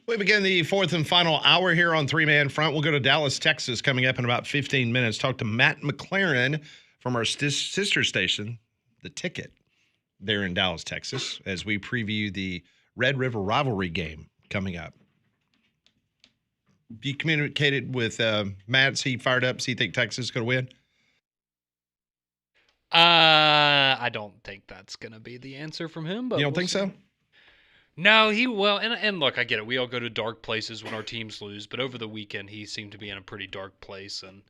We begin the fourth and final hour here on Three Man Front. We'll go to Dallas, Texas, coming up in about 15 minutes. Talk to Matt McClearin from our sister station, The Ticket, there in Dallas, Texas, as we preview the Red River rivalry game coming up. You communicated with Matt. Is he fired up? Does he think Texas is going to win? I don't think that's going to be the answer from him. But you don't think so? No, and look, I get it. We all go to dark places when our teams lose, but over the weekend he seemed to be in a pretty dark place, and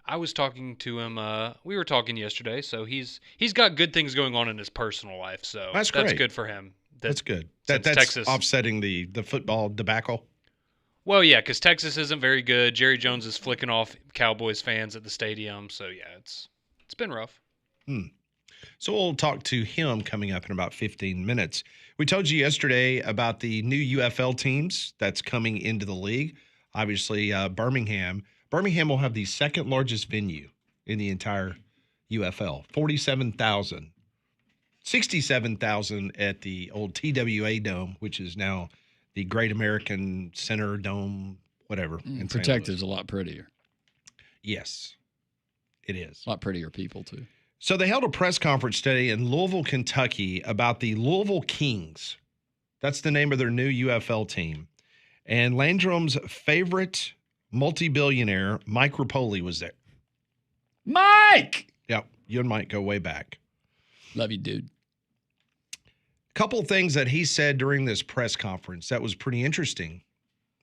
I was talking to him. We were talking yesterday, so he's got good things going on in his personal life, so that's good for him. That's good. That's Texas offsetting the football debacle. Well, yeah, because Texas isn't very good. Jerry Jones is flicking off Cowboys fans at the stadium, so yeah, it's been rough. So we'll talk to him coming up in about 15 minutes. We told you yesterday about the new UFL teams that's coming into the league. Obviously, Birmingham. Birmingham will have the second largest venue in the entire UFL, 47,000. 67,000 at the old TWA Dome, which is now the Great American Center Dome, whatever. Protective's a lot prettier. Yes, it is. A lot prettier people, too. So they held a press conference today in Louisville, Kentucky about the Louisville Kings. That's the name of their new UFL team. And Landrum's favorite multi-billionaire, Mike Rapoli, was there. Mike! Yeah, you and Mike go way back. Love you, dude. A couple of things that he said during this press conference that was pretty interesting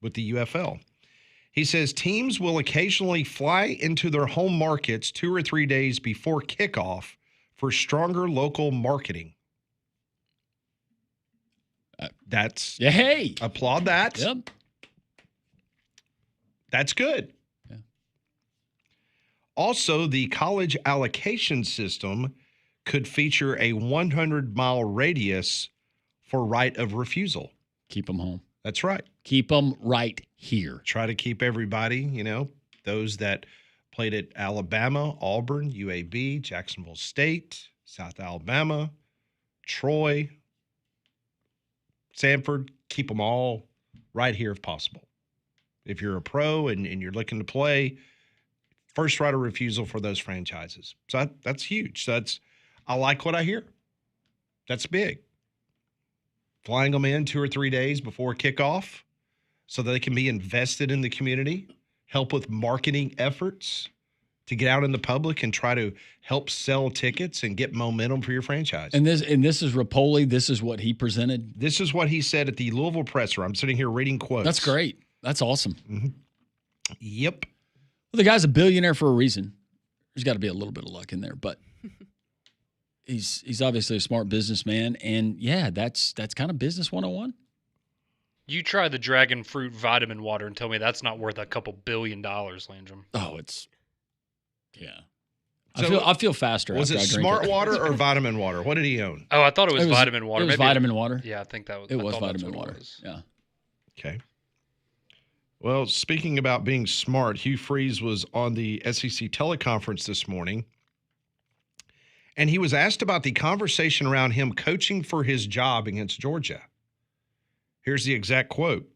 with the UFL. He says teams will occasionally fly into their home markets 2 or 3 days before kickoff for stronger local marketing. That's hey, applaud that. Yep. That's good. Yeah. Also, the college allocation system could feature a 100-mile radius for right of refusal. Keep them home. That's right. Keep them right here. Try to keep everybody, those that played at Alabama, Auburn, UAB, Jacksonville State, South Alabama, Troy, Samford, keep them all right here if possible. If you're a pro and you're looking to play, first right of refusal for those franchises. So that's huge. So I like what I hear. That's big. Flying them in 2 or 3 days before kickoff so that they can be invested in the community, help with marketing efforts to get out in the public and try to help sell tickets and get momentum for your franchise. And this is Rapoli. This is what he presented. This is what he said at the Louisville presser. I'm sitting here reading quotes. That's great. That's awesome. Mm-hmm. Yep. Well, the guy's a billionaire for a reason. There's got to be a little bit of luck in there, but he's obviously a smart businessman, and yeah, that's kind of business 101. You try the dragon fruit vitamin water and tell me that's not worth a couple $1 billion, Landrum. Oh, yeah. So I feel faster. Was it smart water or vitamin water? What did he own? Oh, I thought it was vitamin water. It was vitamin water. Yeah, I think that was. It was vitamin water. Yeah. Okay. Well, speaking about being smart, Hugh Freeze was on the SEC teleconference this morning, and he was asked about the conversation around him coaching for his job against Georgia. Here's the exact quote.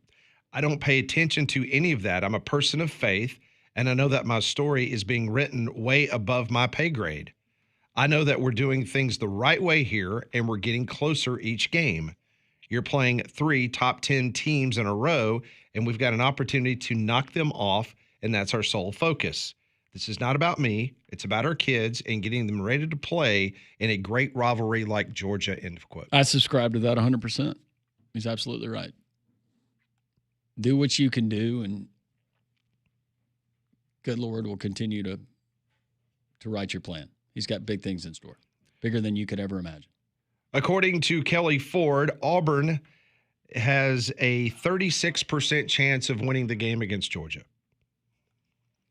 "I don't pay attention to any of that. I'm a person of faith, and I know that my story is being written way above my pay grade. I know that we're doing things the right way here, and we're getting closer each game. You're playing 3 top 10 teams in a row, and we've got an opportunity to knock them off, and that's our sole focus. This is not about me. It's about our kids and getting them ready to play in a great rivalry like Georgia," end of quote. I subscribe to that 100%. He's absolutely right. Do what you can do, and good Lord will continue to write your plan. He's got big things in store, bigger than you could ever imagine. According to Kelly Ford, Auburn has a 36% chance of winning the game against Georgia.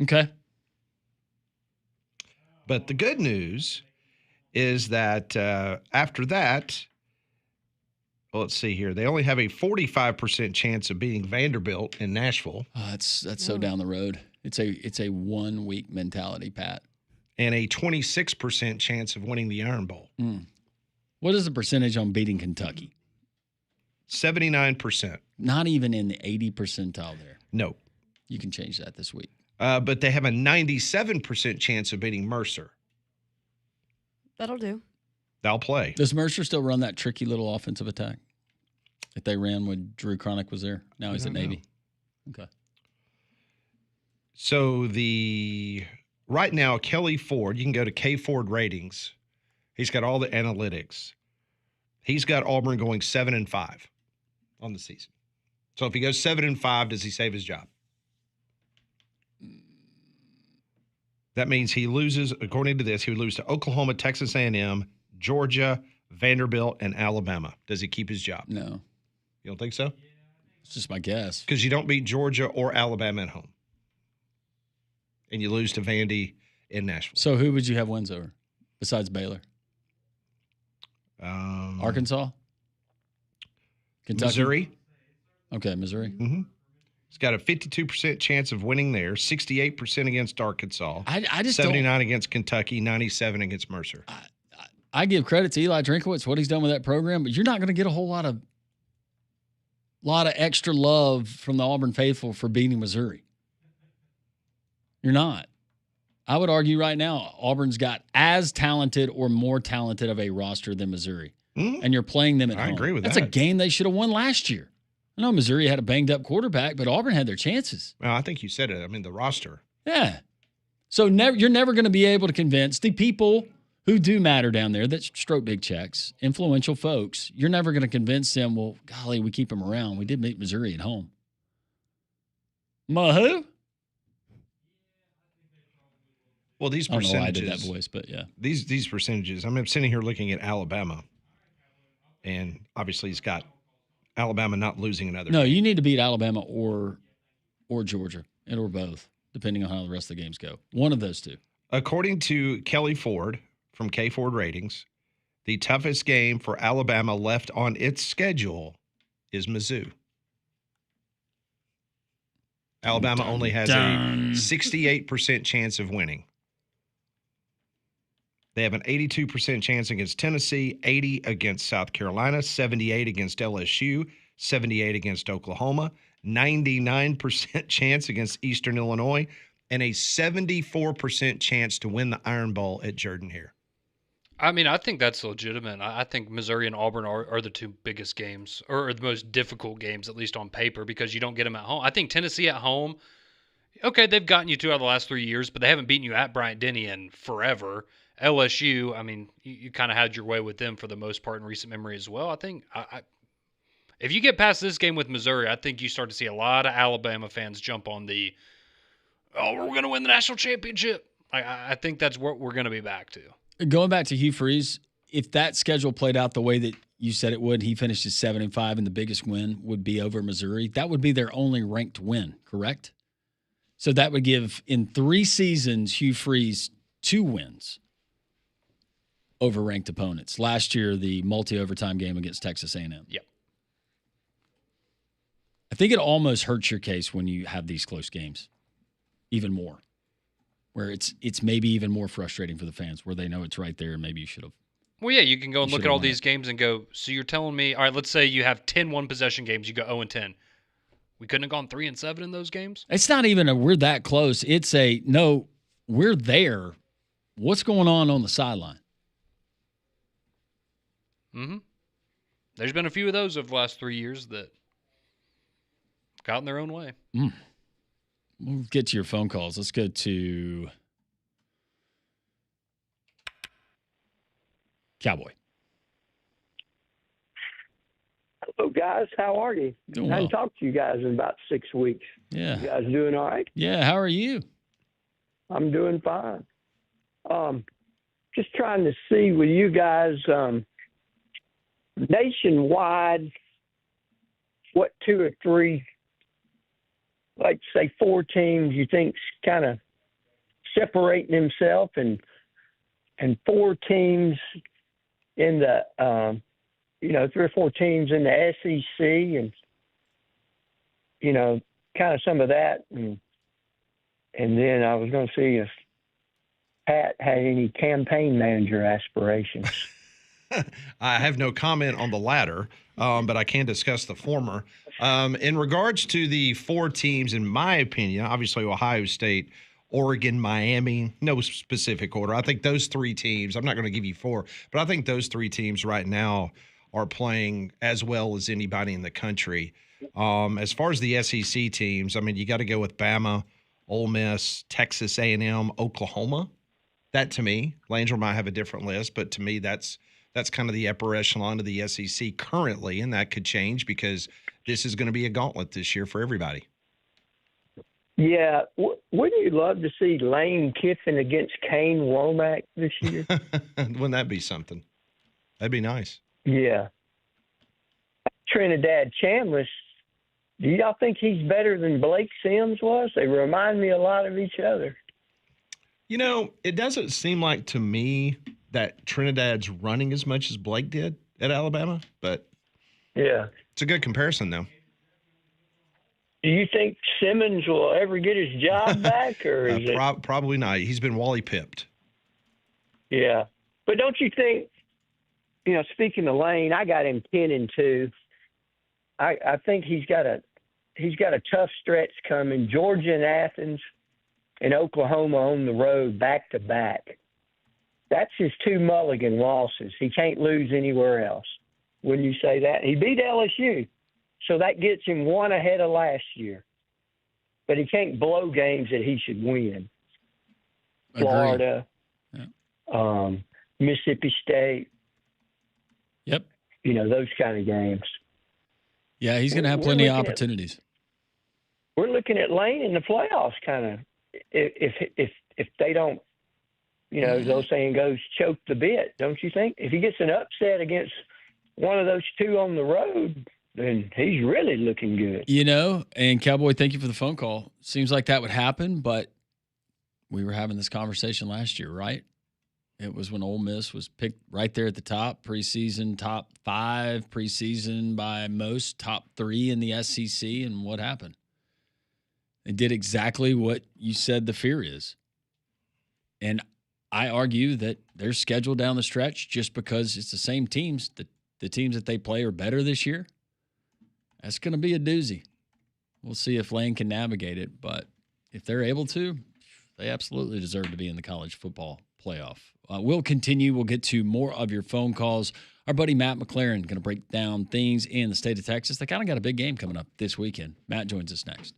Okay. But the good news is that after that, well, let's see here. They only have a 45% chance of beating Vanderbilt in Nashville. Oh, that's so down the road. It's a 1 week mentality, Pat. And a 26% chance of winning the Iron Bowl. What is the percentage on beating Kentucky? 79%. Not even in the 80 percentile there. No. You can change that this week. But they have a 97% chance of beating Mercer. That'll do. They'll play. Does Mercer still run that tricky little offensive attack that they ran when Drew Cronick was there? Now he's at Navy. Okay. So right now, Kelly Ford, you can go to K Ford ratings. He's got all the analytics. He's got Auburn going 7-5 on the season. So if he goes 7-5, does he save his job? That means he loses, according to this, he would lose to Oklahoma, Texas A&M, Georgia, Vanderbilt, and Alabama. Does he keep his job? No. You don't think so? It's just my guess. Because you don't beat Georgia or Alabama at home. And you lose to Vandy in Nashville. So who would you have wins over besides Baylor? Arkansas? Kentucky? Missouri. Okay, Missouri. Mm-hmm. He's got a 52% chance of winning there, 68% against Arkansas, I just 79 against Kentucky, 97 against Mercer. I give credit to Eli Drinkowitz, what he's done with that program, but you're not going to get a whole lot of extra love from the Auburn faithful for beating Missouri. You're not. I would argue right now Auburn's got as talented or more talented of a roster than Missouri, and you're playing them at home. I agree with that. That's a game they should have won last year. I know Missouri had a banged-up quarterback, but Auburn had their chances. Well, I think you said it. I mean, the roster. Yeah. So you're never going to be able to convince the people who do matter down there that stroke big checks, influential folks. You're never going to convince them, well, golly, we keep them around. We did beat Missouri at home. Who? Well, these I don't know why I percentages. did that voice, but yeah. These percentages. I'm sitting here looking at Alabama, and obviously he's got Alabama not losing another No, game. you need to beat Alabama or Georgia, and or both, depending on how the rest of the games go. One of those two. According to Kelly Ford from K Ford Ratings, the toughest game for Alabama left on its schedule is Mizzou. Alabama only has a 68% chance of winning. They have an 82% chance against Tennessee, 80 against South Carolina, 78 against LSU, 78 against Oklahoma, 99% chance against Eastern Illinois, and a 74% chance to win the Iron Bowl at Jordan-Hare. I mean, I think that's legitimate. I think Missouri and Auburn are the two biggest games, or the most difficult games, at least on paper, because you don't get them at home. I think Tennessee at home, okay, they've gotten you 2 out of the last 3 years, but they haven't beaten you at Bryant-Denny in forever. LSU, I mean, you kind of had your way with them for the most part in recent memory as well. I think if you get past this game with Missouri, I think you start to see a lot of Alabama fans jump on we're going to win the national championship. I think that's what we're going to be back to. Going back to Hugh Freeze, if that schedule played out the way that you said it would, he finishes 7-5, and the biggest win would be over Missouri. That would be their only ranked win, correct? So that would give, in 3 seasons, Hugh Freeze 2 wins over ranked opponents. Last year, the multi-overtime game against Texas A&M. Yep. I think it almost hurts your case when you have these close games, even more, where it's maybe even more frustrating for the fans, where they know it's right there and maybe you should have. Well, yeah, you can go and look at all won it. these games and go, so you're telling me, all right, let's say you have 10 one-possession games, you go 0-10. We couldn't have gone 3-7 in those games? It's not even we're that close. It's no, we're there. What's going on the sideline? Mm-hmm. There's been a few of those over the last 3 years that got in their own way. We'll get to your phone calls. Let's go to Cowboy. Hello, guys. How are you? Doing I haven't well. talked to you guys in about 6 weeks. Yeah. You guys doing all right? Yeah. How are you? I'm doing fine. Just trying to see with you guys nationwide, what 2 or 3, like say 4 teams you think's kind of separating themselves, and 4 teams in the 3 or 4 teams in the SEC, and kind of some of that, and then I was going to see if Pat had any campaign manager aspirations. I have no comment on the latter, but I can discuss the former. In regards to the four teams, in my opinion, obviously Ohio State, Oregon, Miami, no specific order. I think those three teams, I'm not going to give you four, but I think those three teams right now are playing as well as anybody in the country. As far as the SEC teams, I mean, you got to go with Bama, Ole Miss, Texas A&M, Oklahoma. That to me, Langer might have a different list, but to me, that's kind of the upper echelon of the SEC currently, and that could change because this is going to be a gauntlet this year for everybody. Yeah, wouldn't you love to see Lane Kiffin against Kane Womack this year? Wouldn't that be something? That'd be nice. Yeah. Trinidad Chambliss, do y'all think he's better than Blake Sims was? They remind me a lot of each other. You know, it doesn't seem like to me that Trinidad's running as much as Blake did at Alabama, but Yeah. it's a good comparison, though. Do you think Simmons will ever get his job back, or is it? Probably not. He's been Wally pipped. Yeah, but don't you think? Speaking of Lane, I got him 10-2. I think he's got a tough stretch coming. Georgia and Athens, and Oklahoma on the road back to back. That's his two mulligan losses. He can't lose anywhere else. Wouldn't you say that? He beat LSU. So that gets him one ahead of last year. But he can't blow games that he should win. Agreed. Florida, Yeah. Mississippi State. Yep. Those kind of games. Yeah, he's going to have plenty of opportunities. We're looking at Lane in the playoffs, kind of. If they don't, as the old saying goes, choke the bit, don't you think? If he gets an upset against one of those two on the road, then he's really looking good. And Cowboy, thank you for the phone call. Seems like that would happen, but we were having this conversation last year, right? It was when Ole Miss was picked right there at the top, preseason top 5, preseason by most, top 3 in the SEC, and what happened? They did exactly what you said the fear is. And I argue that their schedule down the stretch, just because it's the same teams, the teams that they play are better this year, that's going to be a doozy. We'll see if Lane can navigate it, but if they're able to, they absolutely deserve to be in the college football playoff. We'll continue. We'll get to more of your phone calls. Our buddy Matt McClearin going to break down things in the state of Texas. They kind of got a big game coming up this weekend. Matt joins us next.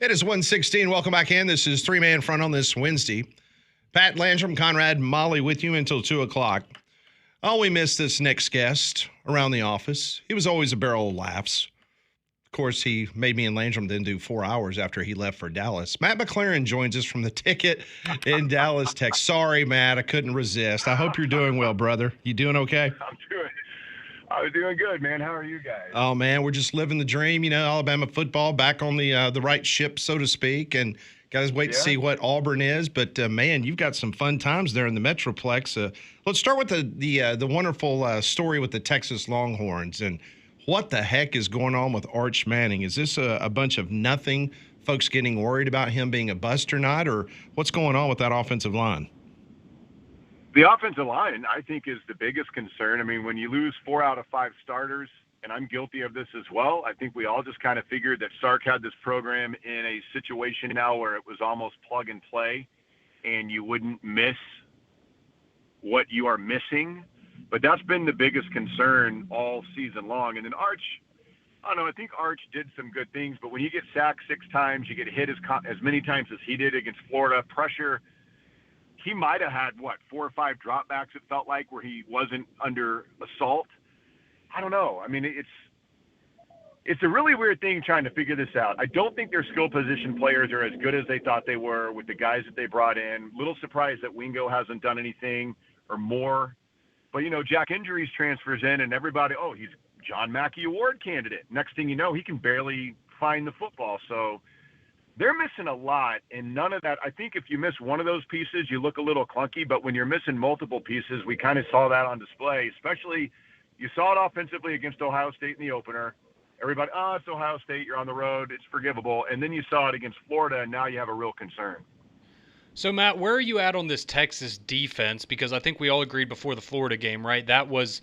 It is 1:16. Welcome back in. This is Three Man Front on this Wednesday. Pat Landrum, Conrad, Molly with you until 2 o'clock. Oh, we missed this next guest around the office. He was always a barrel of laughs. Of course, he made me and Landrum then do 4 hours after he left for Dallas. Matt McClearin joins us from the Ticket in Dallas, Texas. Sorry, Matt, I couldn't resist. I hope you're doing well, brother. You doing okay? I'm doing good, man. How are you guys? Oh, man, we're just living the dream. You know, Alabama football back on the right ship, so to speak, and got to wait to see what Auburn is. But, man, you've got some fun times there in the Metroplex. Let's start with the wonderful story with the Texas Longhorns. And what the heck is going on with Arch Manning? Is this a bunch of nothing, folks getting worried about him being a bust or not? Or what's going on with that offensive line? The offensive line, I think, is the biggest concern. I mean, when you lose 4 out of 5 starters, and I'm guilty of this as well, I think we all just kind of figured that Sark had this program in a situation now where it was almost plug and play, and you wouldn't miss what you are missing. But that's been the biggest concern all season long. And then Arch, I don't know, I think Arch did some good things, but when you get sacked 6 times, you get hit as many times as he did against Florida, pressure. He might have had, 4 or 5 dropbacks, it felt like, where he wasn't under assault. I don't know. I mean, it's a really weird thing trying to figure this out. I don't think their skill position players are as good as they thought they were with the guys that they brought in. Little surprised that Wingo hasn't done anything or more. But, you know, Jack Injuries transfers in and everybody, he's John Mackey Award candidate. Next thing you know, he can barely find the football. So they're missing a lot, and none of that. I think if you miss one of those pieces, you look a little clunky, but when you're missing multiple pieces, we kind of saw that on display, especially you saw it offensively against Ohio State in the opener. Everybody, it's Ohio State, you're on the road, it's forgivable. And then you saw it against Florida, and now you have a real concern. So, Matt, where are you at on this Texas defense? Because I think we all agreed before the Florida game, right? That was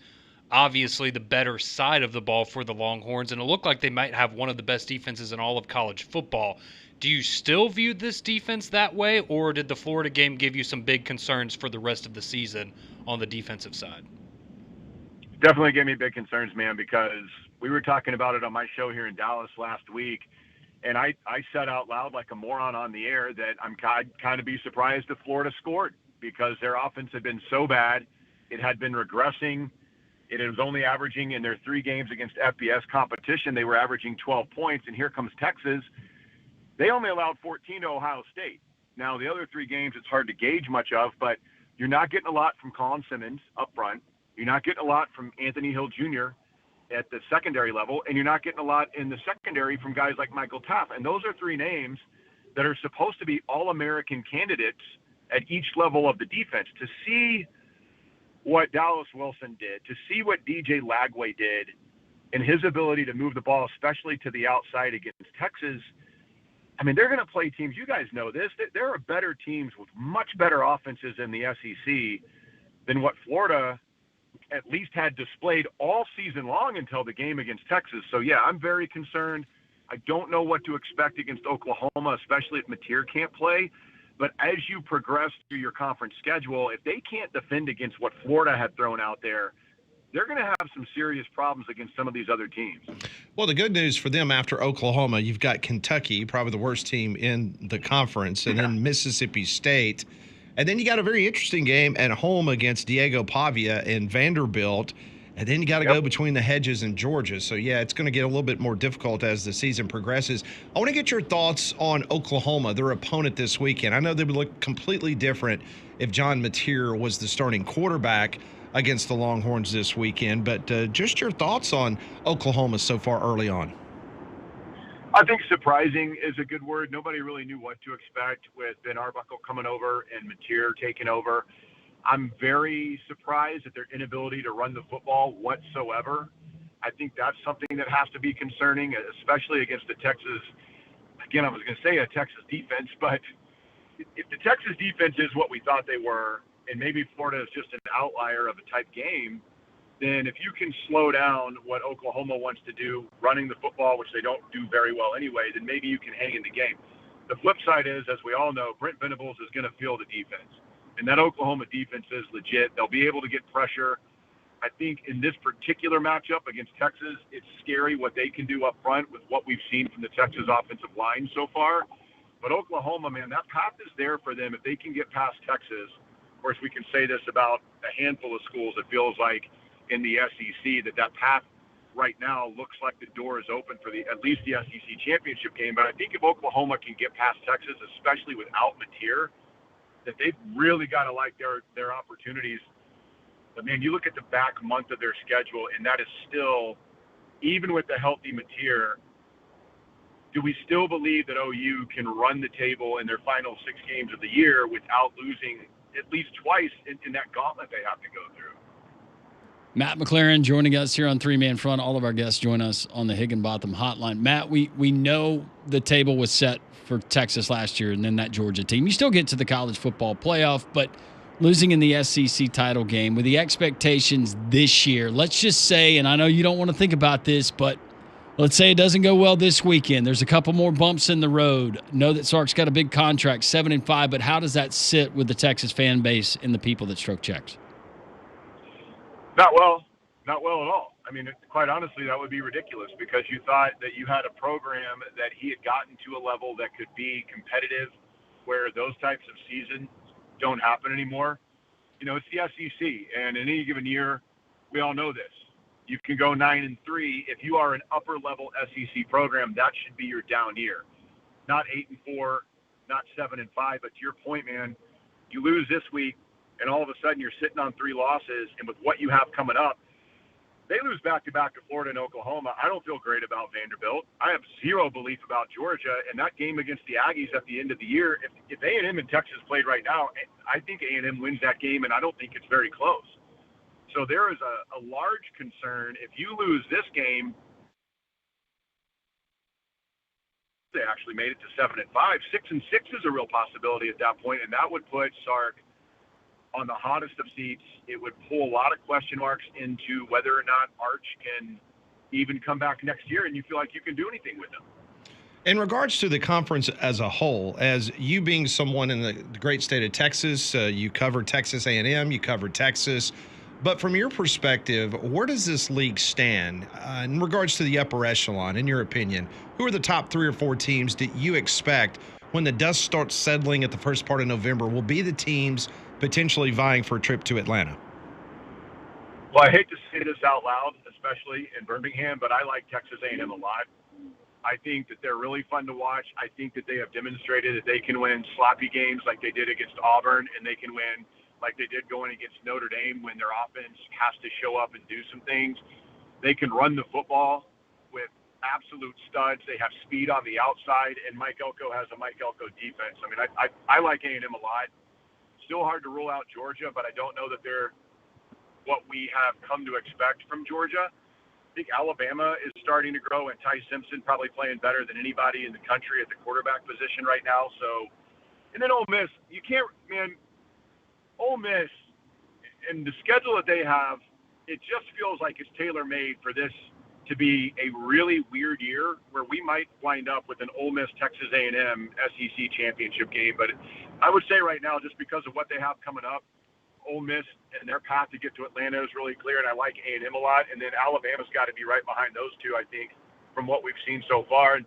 obviously the better side of the ball for the Longhorns, and it looked like they might have one of the best defenses in all of college football. Do you still view this defense that way, or did the Florida game give you some big concerns for the rest of the season on the defensive side? Definitely gave me big concerns, man, because we were talking about it on my show here in Dallas last week, and I said out loud like a moron on the air that I'd kind of be surprised if Florida scored because their offense had been so bad. It had been regressing. It was only averaging in their 3 games against FBS competition, they were averaging 12 points, and here comes Texas. They only allowed 14 to Ohio State. Now, the other 3 games, it's hard to gauge much of, but you're not getting a lot from Colin Simmons up front. You're not getting a lot from Anthony Hill Jr. at the secondary level, and you're not getting a lot in the secondary from guys like Michael Taff. And those are 3 names that are supposed to be All-American candidates at each level of the defense. To see what Dallas Wilson did, to see what DJ Lagway did, and his ability to move the ball, especially to the outside against Texas, I mean, they're going to play teams. You guys know this. There are better teams with much better offenses in the SEC than what Florida at least had displayed all season long until the game against Texas. So, yeah, I'm very concerned. I don't know what to expect against Oklahoma, especially if Mateer can't play. But as you progress through your conference schedule, if they can't defend against what Florida had thrown out there, they're going to have some serious problems against some of these other teams. Well, the good news for them after Oklahoma, you've got Kentucky, probably the worst team in the conference, and then Mississippi State. And then you got a very interesting game at home against Diego Pavia and Vanderbilt. And then you got to go between the hedges and Georgia. So, yeah, it's going to get a little bit more difficult as the season progresses. I want to get your thoughts on Oklahoma, their opponent this weekend. I know they would look completely different if John Mateer was the starting quarterback against the Longhorns this weekend. But just your thoughts on Oklahoma so far early on. I think surprising is a good word. Nobody really knew what to expect with Ben Arbuckle coming over and Mateer taking over. I'm very surprised at their inability to run the football whatsoever. I think that's something that has to be concerning, especially against the Texas. Again, I was going to say a Texas defense, but if the Texas defense is what we thought they were, and maybe Florida is just an outlier of a type game, then if you can slow down what Oklahoma wants to do, running the football, which they don't do very well anyway, then maybe you can hang in the game. The flip side is, as we all know, Brent Venables is going to feel the defense. And that Oklahoma defense is legit. They'll be able to get pressure I think in this particular matchup against Texas, it's scary what they can do up front with what we've seen from the Texas offensive line so far. But Oklahoma, man, that path is there for them if they can get past Texas. Of course, we can say this about a handful of schools, it feels like, in the SEC, that path right now looks like the door is open for at least the SEC championship game. But I think if Oklahoma can get past Texas, especially without Mateer, that they've really got to like their opportunities. But, man, you look at the back month of their schedule, and that is still, even with the healthy Mateer, do we still believe that OU can run the table in their final 6 games of the year without losing at least twice in that gauntlet they have to go through? Matt McClearin joining us here on Three Man Front. All of our guests join us on the Higginbotham hotline. Matt, we know the table was set for Texas last year and then that Georgia team. You still get to the college football playoff, but losing in the SEC title game with the expectations this year, let's just say, and I know you don't want to think about this, but let's say it doesn't go well this weekend. There's a couple more bumps in the road. Know that Sark's got a big contract, 7-5, but how does that sit with the Texas fan base and the people that stroke checks? Not well at all. I mean, quite honestly, that would be ridiculous because you thought that you had a program that he had gotten to a level that could be competitive where those types of seasons don't happen anymore. You know, it's the SEC, and in any given year, we all know this. You can go 9-3. If you are an upper-level SEC program, that should be your down year. Not 8-4, not 7-5. But to your point, man, you lose this week, and all of a sudden you're sitting on 3 losses, and with what you have coming up, they lose back-to-back to Florida and Oklahoma. I don't feel great about Vanderbilt. I have zero belief about Georgia, and that game against the Aggies at the end of the year, if A&M and Texas played right now, I think A&M wins that game, and I don't think it's very close. So there is a large concern. If you lose this game, they actually made it to 7-5. 6-6 is a real possibility at that point, and that would put Sark on the hottest of seats. It would pull a lot of question marks into whether or not Arch can even come back next year, and you feel like you can do anything with him. In regards to the conference as a whole, as you being someone in the great state of Texas, you covered Texas A&M, you covered Texas. But from your perspective, where does this league stand in regards to the upper echelon, in your opinion? Who are the top 3 or 4 teams that you expect when the dust starts settling at the first part of November will be the teams potentially vying for a trip to Atlanta? Well, I hate to say this out loud, especially in Birmingham, but I like Texas A&M a lot. I think that they're really fun to watch. I think that they have demonstrated that they can win sloppy games like they did against Auburn, and they can win like they did going against Notre Dame when their offense has to show up and do some things. They can run the football with absolute studs. They have speed on the outside, and Mike Elko has a Mike Elko defense. I mean, I like A&M a lot. Still hard to rule out Georgia, but I don't know that they're what we have come to expect from Georgia. I think Alabama is starting to grow, and Ty Simpson probably playing better than anybody in the country at the quarterback position right now. So, and then Ole Miss, you can't, man, Ole Miss and the schedule that they have, it just feels like it's tailor-made for this to be a really weird year where we might wind up with an Ole Miss Texas A&M SEC championship game. But I would say right now, just because of what they have coming up, Ole Miss and their path to get to Atlanta is really clear, and I like A&M a lot. And then Alabama's got to be right behind those two, I think, from what we've seen so far. And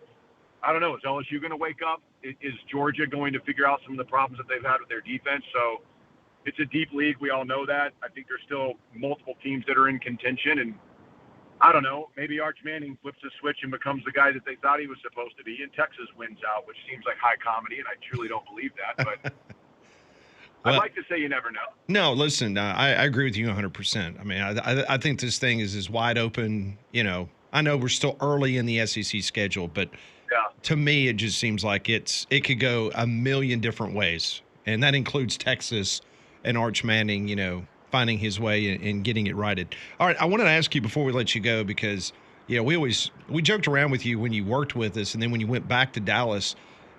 I don't know, is LSU going to wake up? Is Georgia going to figure out some of the problems that they've had with their defense? So it's a deep league. We all know that. I think there's still multiple teams that are in contention, and I don't know, maybe Arch Manning flips a switch and becomes the guy that they thought he was supposed to be, and Texas wins out, which seems like high comedy, and I truly don't believe that. But I'd like to say you never know. No, listen, I agree with you 100%. I mean, I think this thing is as wide open. You know, I know we're still early in the SEC schedule, but to me, it just seems like it could go a million different ways, and that includes Texas and Arch Manning, you know, finding his way and getting it righted. All right, I wanted to ask you before we let you go, because you know we joked around with you when you worked with us, and then when you went back to Dallas,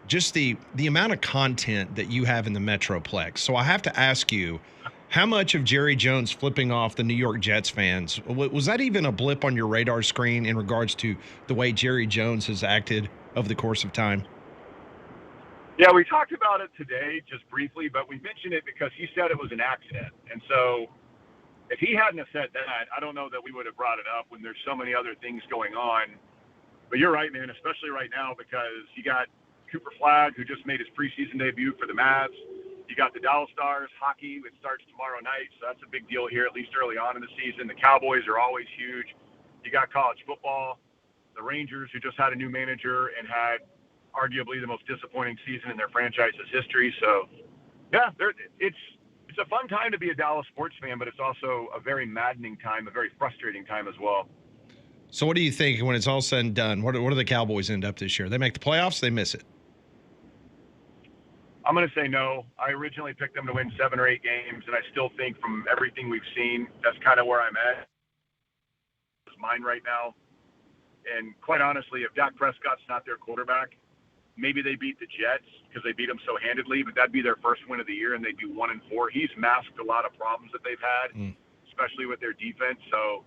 just the amount of content that you have in the Metroplex. So I have to ask you, how much of Jerry Jones flipping off the New York Jets fans, was that even a blip on your radar screen in regards to the way Jerry Jones has acted over the course of time? Yeah, we talked about it today just briefly, but we mentioned it because he said it was an accident. And so if he hadn't have said that, I don't know that we would have brought it up when there's so many other things going on. But you're right, man, especially right now because you got Cooper Flagg, who just made his preseason debut for the Mavs. You got the Dallas Stars hockey, which starts tomorrow night, so that's a big deal here, at least early on in the season. The Cowboys are always huge. You got college football, the Rangers, who just had a new manager and had arguably the most disappointing season in their franchise's history. So, yeah, it's a fun time to be a Dallas sports fan, but it's also a very maddening time, a very frustrating time as well. So what do you think when it's all said and done? What do the Cowboys end up this year? They make the playoffs, they miss it. I'm going to say no. I originally picked them to win 7 or 8 games, and I still think from everything we've seen, that's kind of where I'm at. It's mine right now. And quite honestly, if Dak Prescott's not their quarterback, maybe they beat the Jets because they beat them so handedly, but that'd be their first win of the year, and they'd be 1-4. He's masked a lot of problems that they've had, especially with their defense. So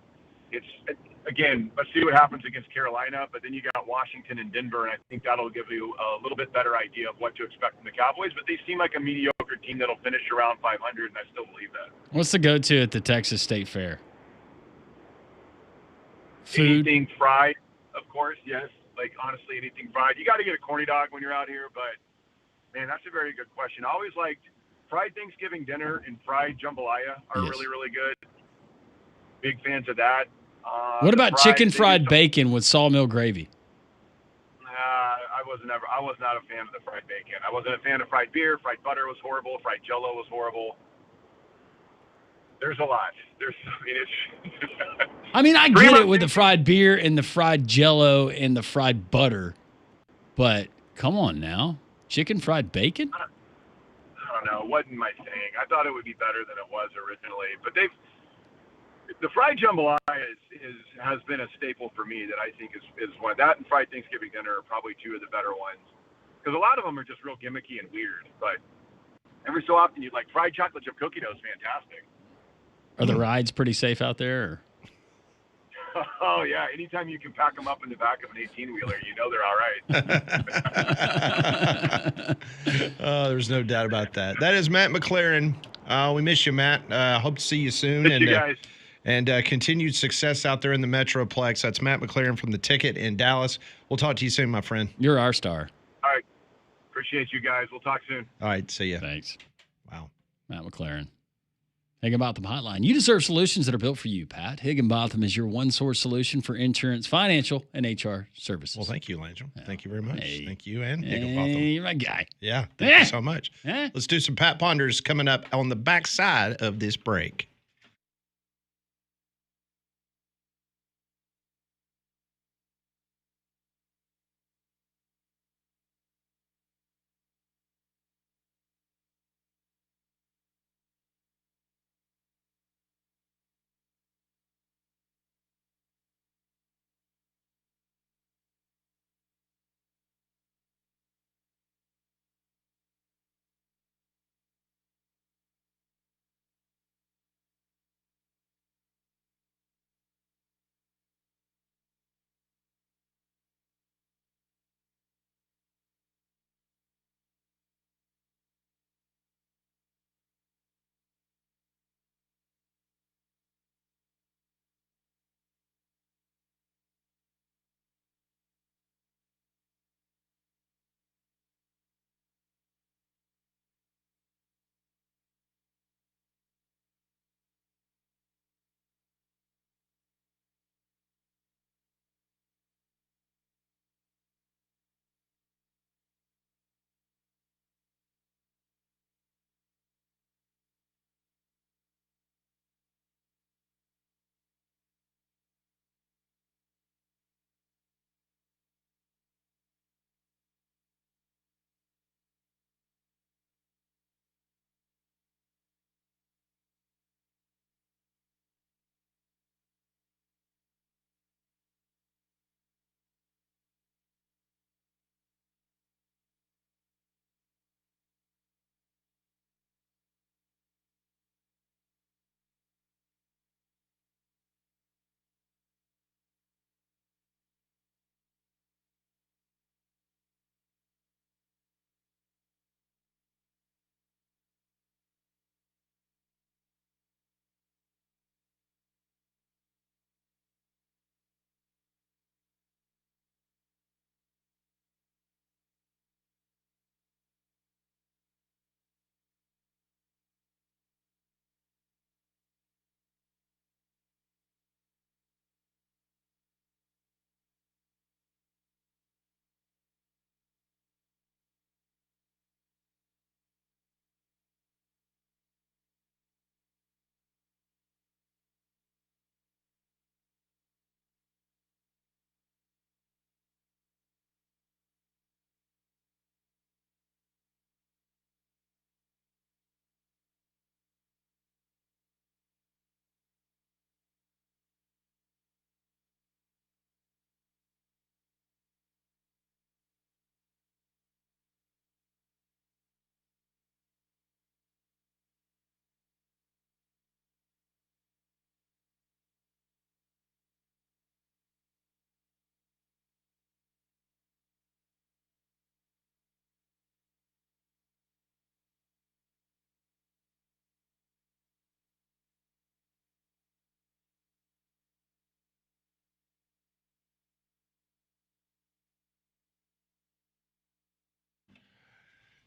again, let's see what happens against Carolina, but then you got Washington and Denver, and I think that'll give you a little bit better idea of what to expect from the Cowboys, but they seem like a mediocre team that'll finish around 500, and I still believe that. What's the go-to at the Texas State Fair? Food? Anything fried, of course, yes. Like, honestly, anything fried. You got to get a corny dog when you're out here, but, man, that's a very good question. I always liked fried Thanksgiving dinner and fried jambalaya are really, really good. Big fans of that. What about chicken fried bacon with sawmill gravy? I was not a fan of the fried bacon. I wasn't a fan of fried beer. Fried butter was horrible. Fried Jell-O was horrible. There's a lot. I mean, I get it with the fried beer and the fried Jell-O and the fried butter, but come on now, chicken fried bacon? I don't know. It wasn't my thing. I thought it would be better than it was originally, but the fried jambalaya has been a staple for me that I think is one. That and fried Thanksgiving dinner are probably two of the better ones because a lot of them are just real gimmicky and weird. But every so often, you like fried chocolate chip cookie dough is fantastic. Are the rides pretty safe out there? Or? Oh yeah, anytime you can pack them up in the back of an 18-wheeler, you know they're all right. There's no doubt about that. That is Matt McClearin. We miss you, Matt. Hope to see you soon. Miss you guys. And continued success out there in the Metroplex. That's Matt McClearin from The Ticket in Dallas. We'll talk to you soon, my friend. You're our star. All right. Appreciate you guys. We'll talk soon. All right. See you. Thanks. Wow. Matt McClearin. Higginbotham Hotline. You deserve solutions that are built for you, Pat. Higginbotham is your one-source solution for insurance, financial, and HR services. Well, thank you, Langell. Yeah. Thank you very much. Hey. Thank you and Higginbotham. Hey, you're my guy. Yeah. Thank you so much. Let's do some Pat Ponders coming up on the backside of this break.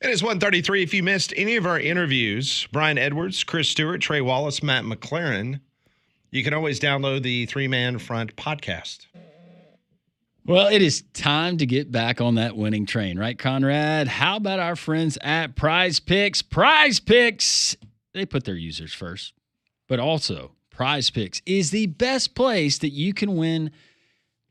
It is 1:33. If you missed any of our interviews, Brian Edwards, Chris Stewart, Trey Wallace, Matt McClearin, you can always download the 3-Man Front podcast. Well, it is time to get back on that winning train, right, Conrad? How about our friends at Prize Picks? Prize Picks, they put their users first, but also Prize Picks is the best place that you can win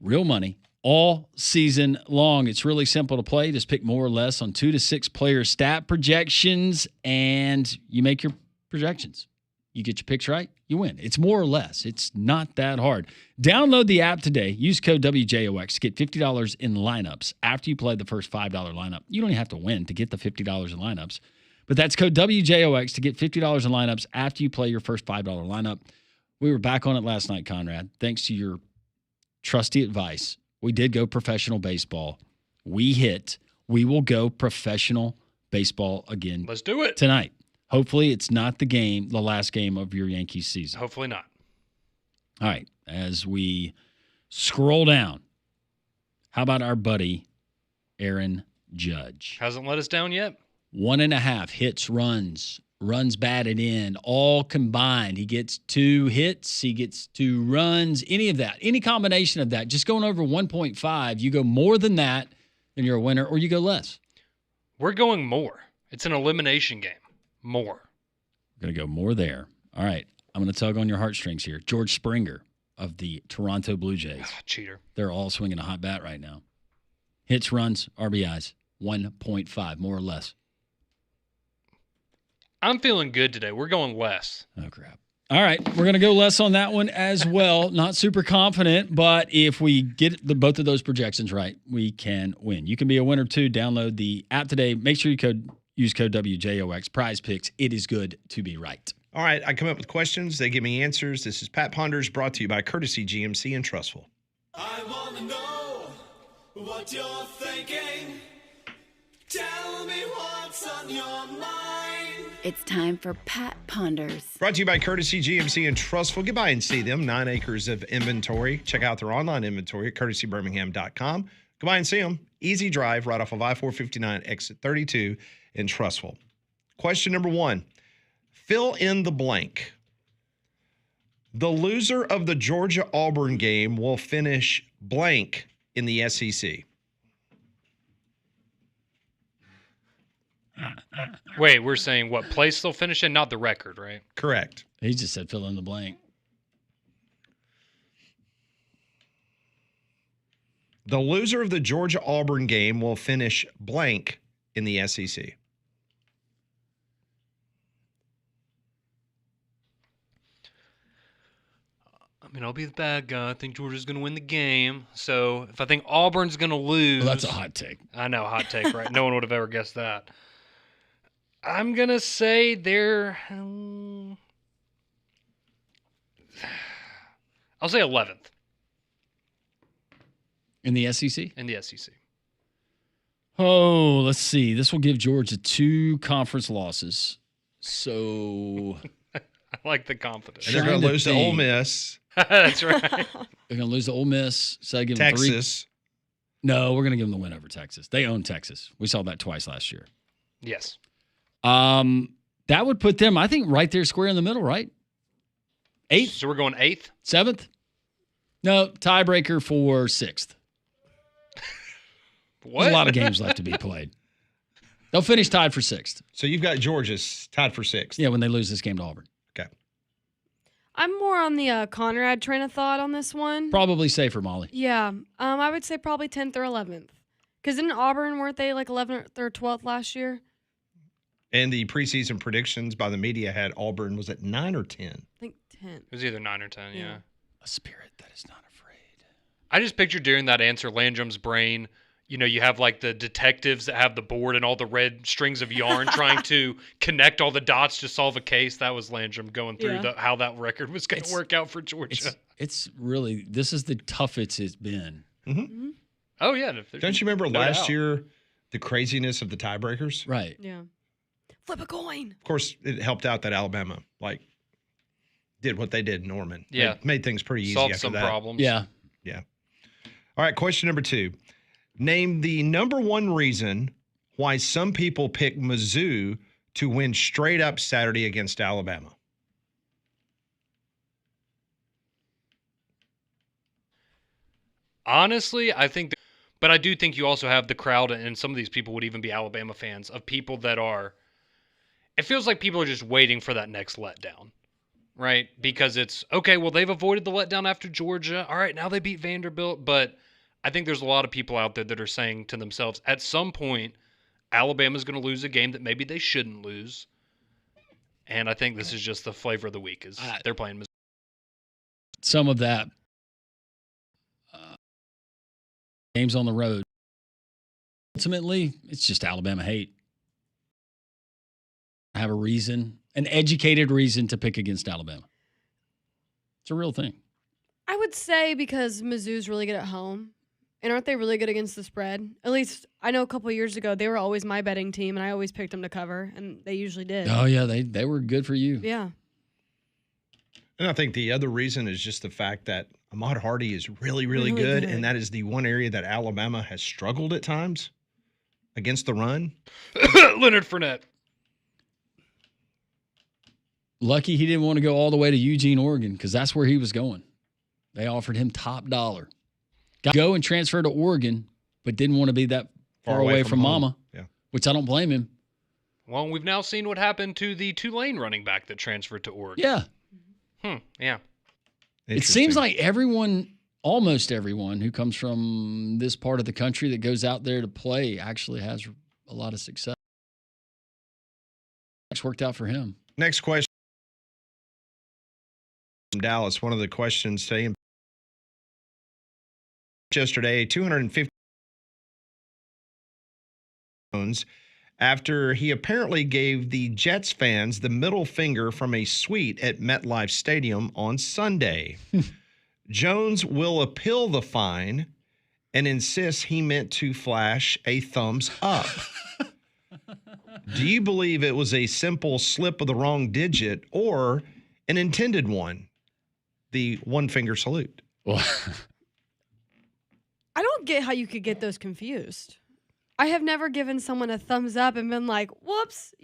real money all season long. It's really simple to play. Just pick more or less on 2 to 6 player stat projections, and you make your projections. You get your picks right, you win. It's more or less. It's not that hard. Download the app today. Use code WJOX to get $50 in lineups after you play the first $5 lineup. You don't even have to win to get the $50 in lineups, but that's code WJOX to get $50 in lineups after you play your first $5 lineup. We were back on it last night, Conrad. Thanks to your trusty advice, we did go professional baseball. We hit. We will go professional baseball again. Let's do it tonight. Hopefully it's not the last game of your Yankees season. Hopefully not. All right. As we scroll down, how about our buddy, Aaron Judge? Hasn't let us down yet. 1.5 hits, runs batted in, all combined. He gets 2 hits. He gets 2 runs, any of that, any combination of that. Just going over 1.5, you go more than that, then you're a winner, or you go less. We're going more. It's an elimination game. More. We're going to go more there. All right. I'm going to tug on your heartstrings here. George Springer of the Toronto Blue Jays. Cheater. They're all swinging a hot bat right now. Hits, runs, RBIs, 1.5, more or less. I'm feeling good today. We're going less. Oh, crap. All right. We're going to go less on that one as well. Not super confident, but if we get both of those projections right, we can win. You can be a winner, too. Download the app today. Make sure you use code WJOX. Prize Picks. It is good to be right. All right, I come up with questions. They give me answers. This is Pat Ponders, brought to you by Courtesy GMC and Trustful. I want to know what you're thinking. Tell me what's on your mind. It's time for Pat Ponders. Brought to you by Courtesy GMC and Trustful. Get by and see them. 9 acres of inventory. Check out their online inventory at courtesybirmingham.com. Go by and see them. Easy drive right off of I-459, exit 32 in Trustful. Question number 1. Fill in the blank. The loser of the Georgia-Auburn game will finish blank in the SEC. Wait, we're saying what place they'll finish in, not the record, right? Correct. He just said fill in the blank. The loser of the Georgia-Auburn game will finish blank in the SEC. I mean, I'll be the bad guy. I think Georgia's going to win the game. So if I think Auburn's going to lose. Well, that's a hot take. I know, hot take, right? No one would have ever guessed that. I'm going to say they're. I'll say 11th. In the SEC? In the SEC. Oh, let's see. This will give Georgia 2 conference losses. So I like the confidence. And they're going to lose to Ole Miss. That's right. They're going to lose to Ole Miss. So I give them 3. Texas. No, we're going to give them the win over Texas. They own Texas. We saw that twice last year. Yes. That would put them, I think, right there square in the middle, right? 8th? So we're going 8th? 7th? No, tiebreaker for 6th. What? There's a lot of games left to be played. They'll finish tied for 6th. So you've got Georgia's tied for 6th. Yeah, when they lose this game to Auburn. Okay. I'm more on the Conrad train of thought on this one. Probably safer, Molly. Yeah. I would say probably 10th or 11th. Because in Auburn, weren't they like 11th or 12th last year? And the preseason predictions by the media had Auburn was at 9 or 10. I think 10. It was either 9 or 10, yeah. A spirit that is not afraid. I just pictured during that answer, Landrum's brain, you know, you have like the detectives that have the board and all the red strings of yarn trying to connect all the dots to solve a case. That was Landrum going through how that record was going to work out for Georgia. It's really, this is the toughest it's been. Mm-hmm. Oh, yeah. Don't you remember last year, the craziness of the tiebreakers? Right. Yeah. Flip a coin. Of course, it helped out that Alabama, did what they did in Norman. Yeah. They made things pretty easy Solved after some that. problems. Yeah. Yeah. All right, question number 2. Name the number 1 reason why some people pick Mizzou to win straight up Saturday against Alabama. Honestly, but I do think you also have the crowd, and some of these people would even be Alabama fans, of people that are, it feels like people are just waiting for that next letdown, right? Because it's, okay, well, they've avoided the letdown after Georgia. All right, now they beat Vanderbilt. But I think there's a lot of people out there that are saying to themselves, at some point, Alabama's going to lose a game that maybe they shouldn't lose. And I think this is just the flavor of the week is they're playing Missouri. Some of that games on the road. Ultimately, it's just Alabama hate. I have a reason, an educated reason to pick against Alabama. It's a real thing. I would say because Mizzou's really good at home. And aren't they really good against the spread? At least I know a couple of years ago, they were always my betting team, and I always picked them to cover, and they usually did. Oh, yeah, they were good for you. Yeah. And I think the other reason is just the fact that Ahmad Hardy is really, really good, and that is the one area that Alabama has struggled at times against the run. Leonard Fournette. Lucky he didn't want to go all the way to Eugene, Oregon, because that's where he was going. They offered him top dollar. Got to go and transfer to Oregon, but didn't want to be that far away from mama, which I don't blame him. Well, we've now seen what happened to the Tulane running back that transferred to Oregon. Yeah. Yeah. It seems like almost everyone who comes from this part of the country that goes out there to play actually has a lot of success. It's worked out for him. Next question from Dallas. One of the questions today. Yesterday, 250 after he apparently gave the Jets fans the middle finger from a suite at MetLife Stadium on Sunday. Jones will appeal the fine and insists he meant to flash a thumbs up. Do you believe it was a simple slip of the wrong digit or an intended one? The one finger salute. Well, I don't get how you could get those confused. I have never given someone a thumbs up and been like, whoops,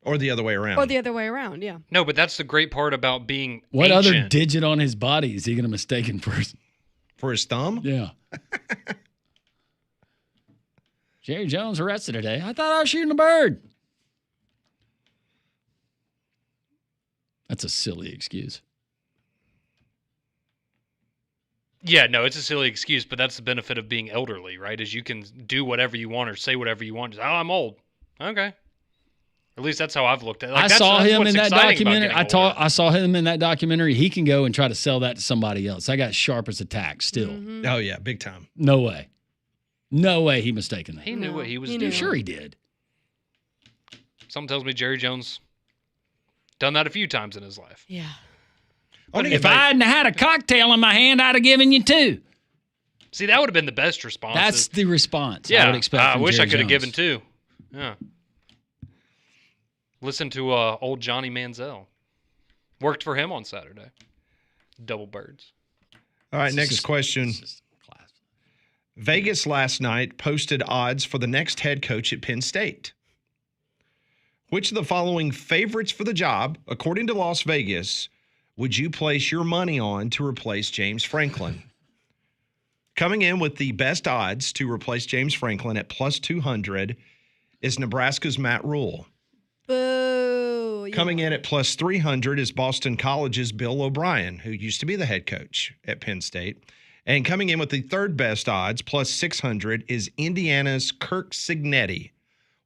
Or the other way around. Or the other way around, yeah. No, but that's the great part about being what ancient. other digit on his body is he going to mistake for his thumb? Yeah. Jerry Jones arrested today. I thought I was shooting a bird. That's a silly excuse. Yeah, no, it's a silly excuse, but that's the benefit of being elderly, right? Is you can do whatever you want or say whatever you want. Just, I'm old. Okay. At least that's how I've looked at it. I saw him in that documentary. I saw him in that documentary. He can go and try to sell that to somebody else. I got sharp as a tack still. Mm-hmm. Oh, yeah, big time. No way. No way he mistaken that. He knew what he was he doing. knew. Sure he did. Something tells me Jerry Jones done that a few times in his life. Yeah. If I hadn't had a cocktail in my hand, I'd have given you two. See, that would have been the best response. That's the response yeah, I would expect I from wish Jerry I could have Jones. given two. Yeah. Listen to old Johnny Manziel. Worked for him on Saturday. Double birds. All right, next question. Vegas last night posted odds for the next head coach at Penn State. Which of the following favorites for the job, according to Las Vegas, would you place your money on to replace James Franklin? Coming in with the best odds to replace James Franklin at plus 200 is Nebraska's Matt Rule. Boo. Yeah. Coming in at plus 300 is Boston College's Bill O'Brien, who used to be the head coach at Penn State. And coming in with the third best odds, plus 600, is Indiana's Kirk Cignetti.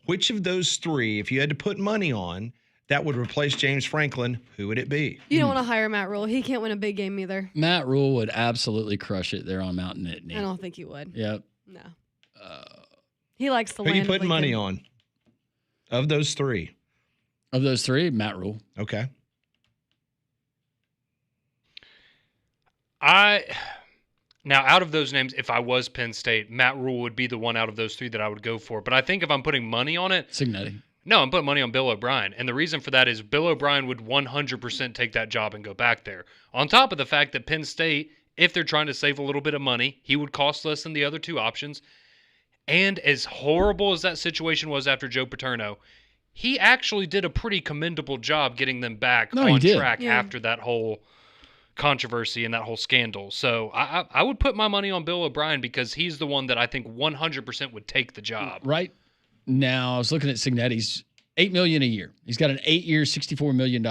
Which of those three, if you had to put money on, that would replace James Franklin, who would it be? You don't want to hire Matt Rule. He can't win a big game either. Matt Rule would absolutely crush it there on Mount Nittany. I don't think he would. Yep. No. He likes the Who are land you of putting money Lincoln. on? Of those three. Of those three, Matt Rule. Okay. Now, out of those names, if I was Penn State, Matt Rule would be the one out of those three that I would go for. But I think if I'm putting money on it, Cignetti. no, I'm putting money on Bill O'Brien. And the reason for that is Bill O'Brien would 100% take that job and go back there. On top of the fact that Penn State, if they're trying to save a little bit of money, he would cost less than the other two options. And as horrible as that situation was after Joe Paterno, he actually did a pretty commendable job getting them back No, he on did. track Yeah. after that whole controversy and that whole scandal. So I would put my money on Bill O'Brien because he's the one that I think 100% would take the job. Right now, I was looking at Signetti's $8 million a year. He's got an 8-year, $64 million.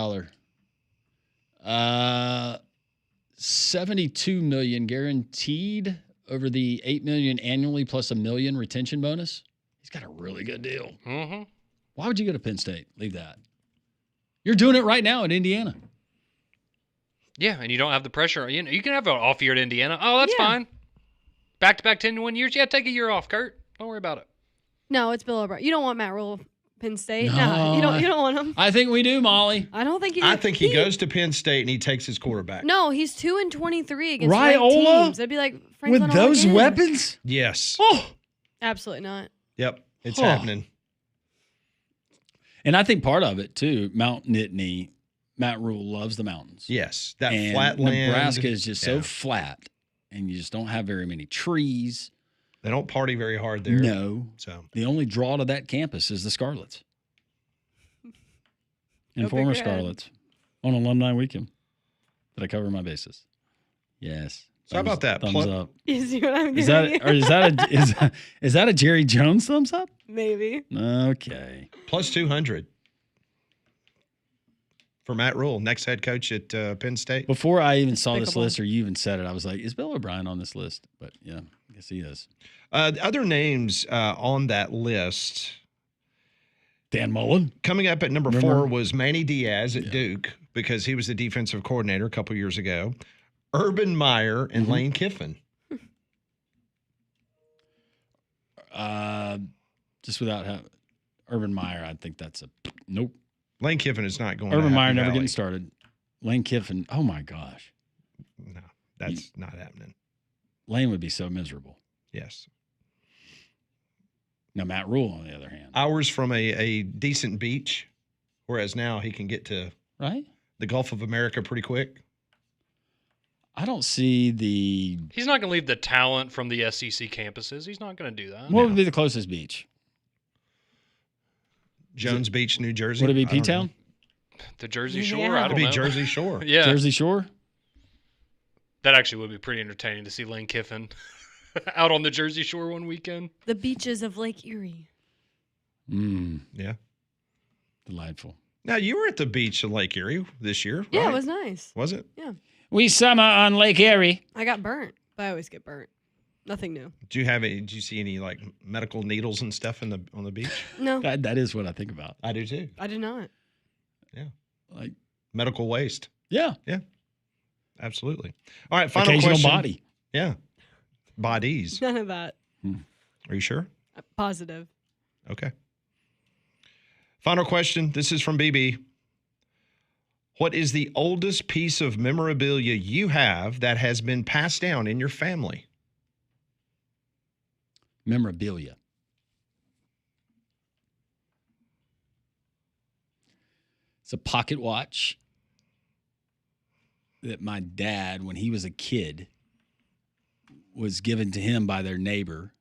$72 million guaranteed over the $8 million annually plus $1 million retention bonus. He's got a really good deal. Mm-hmm. Why would you go to Penn State? Leave that. You're doing it right now in Indiana. Yeah, and you don't have the pressure. You know, you can have an off year at Indiana. Oh, that's Yeah. fine. Back-to-back 10-1 years. Yeah, take a year off, Kurt. Don't worry about it. No, it's Bill O'Brien. You don't want Matt Rule, Penn State. No, No, you don't want him. I think we do, Molly. I don't think he. I think he goes to Penn State and he takes his quarterback. No, he's 2-23 against Raiola? ranked teams. That'd be like Franklin With all those again. weapons? Yes. Oh. Absolutely not. Yep. It's Huh. happening. And I think part of it, too, Mount Nittany, Matt Rule loves the mountains. Yes. That And flat land. Nebraska is just so Yeah. flat, and you just don't have very many trees. They don't party very hard there. No. So The only draw to that campus is the Scarlets. And Go former Big Red. Scarlets on alumni weekend. Did I cover my bases? Yes. So how about that? Thumbs up. You see what I'm Is getting that or is that a Jerry Jones thumbs up? Maybe. Okay. plus 200 for Matt Rule, next head coach at Penn State. Before I even saw this Despicable. list or you even said it, I was like, is Bill O'Brien on this list? But yeah, I guess he is. Other names on that list Dan Mullen. coming up at number Remember? 4 was Manny Diaz at Yeah. Duke because he was the defensive coordinator a couple years ago. Urban Meyer and Mhm. Lane Kiffin. Just without Urban Meyer, I think that's a nope. Lane Kiffin is not going Urban to Meyer Happy never Valley. getting started. Lane Kiffin, oh my gosh. No, that's not happening. Lane would be so miserable. Yes. Now, Matt Rule, on the other hand. Hours from a decent beach, whereas now he can get to Right? the Gulf of America pretty quick. I don't see the. He's not going to leave the talent from the SEC campuses. He's not going to do that. What would be the closest beach? Jones Beach, New Jersey. Would it be I don't know. P-Town? The Jersey Yeah. Shore? I It'd don't be know. Jersey Shore. Yeah. Jersey Shore? That actually would be pretty entertaining to see Lane Kiffin out on the Jersey Shore one weekend. The beaches of Lake Erie. Yeah. Delightful. Now, you were at the beach of Lake Erie this year, Yeah, right? it was nice. Was it? We summer on Lake Erie. I got burnt, but I always get burnt. Nothing new. Did you see any like medical needles and stuff on the beach? No, That is what I think about. I do too. I did not. Like, Medical waste. yeah, Absolutely. All right, final occasional question. body. Yeah. Bodies. None of that. Are you sure? Positive. Okay. Final question. This is from BB. What is the oldest piece of memorabilia you have that has been passed down in your family? Memorabilia. It's a pocket watch that my dad, when he was a kid, was given to him by their neighbor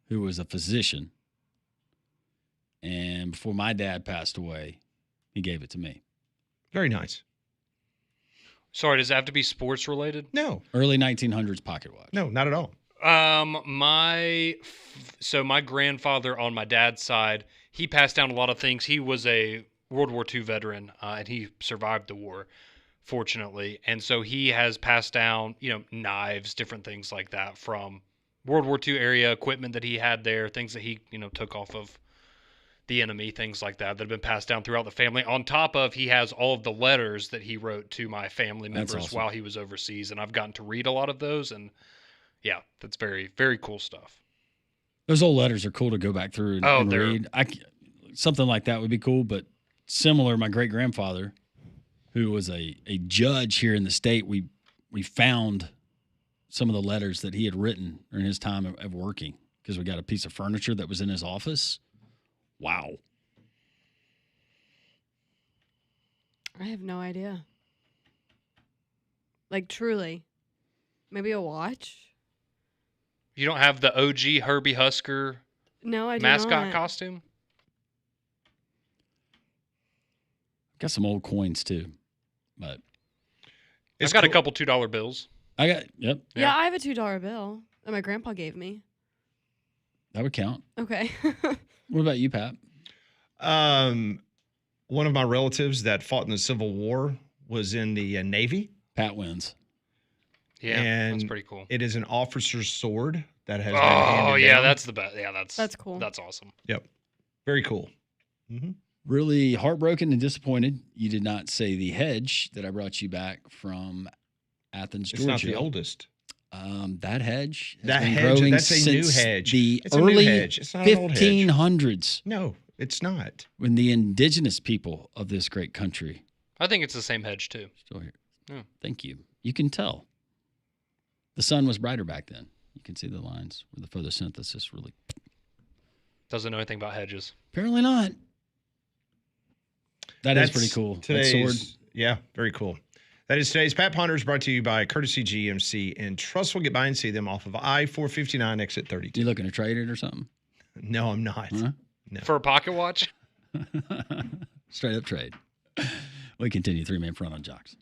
who was a physician. And before my dad passed away, he gave it to me. Very nice. Sorry, does it have to be sports related? No, Early 1900s pocket watch. no, not at all. So my grandfather on my dad's side, he passed down a lot of things. He was a World War II veteran, and he survived the war, fortunately. And so he has passed down, knives, different things like that from World War II area equipment that he had there, things that he, took off of the enemy, things like that have been passed down throughout the family. On top of, he has all of the letters that he wrote to my family That's members awesome. while he was overseas, and I've gotten to read a lot of those, and yeah, that's very, very cool stuff. Those old letters are cool to go back through and they're- read. Something like that would be cool, but similar, my great-grandfather, who was a judge here in the state, we found some of the letters that he had written during his time of working because we got a piece of furniture that was in his office. Wow. I have no idea. Like, truly. Maybe a watch? You don't have the OG Herbie Husker No, I do mascot not. costume? Got some old coins too, but I've got a couple $2 bills. I got yep. Yeah, I have a $2 bill that my grandpa gave me. That would count. Okay. What about you, Pat? One of my relatives that fought in the Civil War was in the Navy. Pat wins. Yeah, and that's pretty cool. It is an officer's sword that has been handed Oh yeah, down. that's the best. Yeah, That's cool. That's awesome. Yep. Very cool. Really heartbroken and disappointed you did not say the hedge that I brought you back from Athens, It's Georgia. not the oldest. That hedge has That been hedge, growing that's a new since hedge. the It's a new early hedge. It's not an old hedge. 1500s No, it's not. when the indigenous people of this great country I think it's the same hedge too. still here. Yeah. Thank you. You can tell. The sun was brighter back then. You can see the lines where the photosynthesis really. Doesn't know anything about hedges. Apparently not. That's pretty cool. That sword. Yeah, very cool. That is today's Pat Ponders, brought to you by Courtesy GMC and Trussville. Get by and see them off of I-459 exit 32. You looking to trade it or something? No, I'm not. Huh? No. For a pocket watch? Straight up trade. We continue 3-man front on Jocks.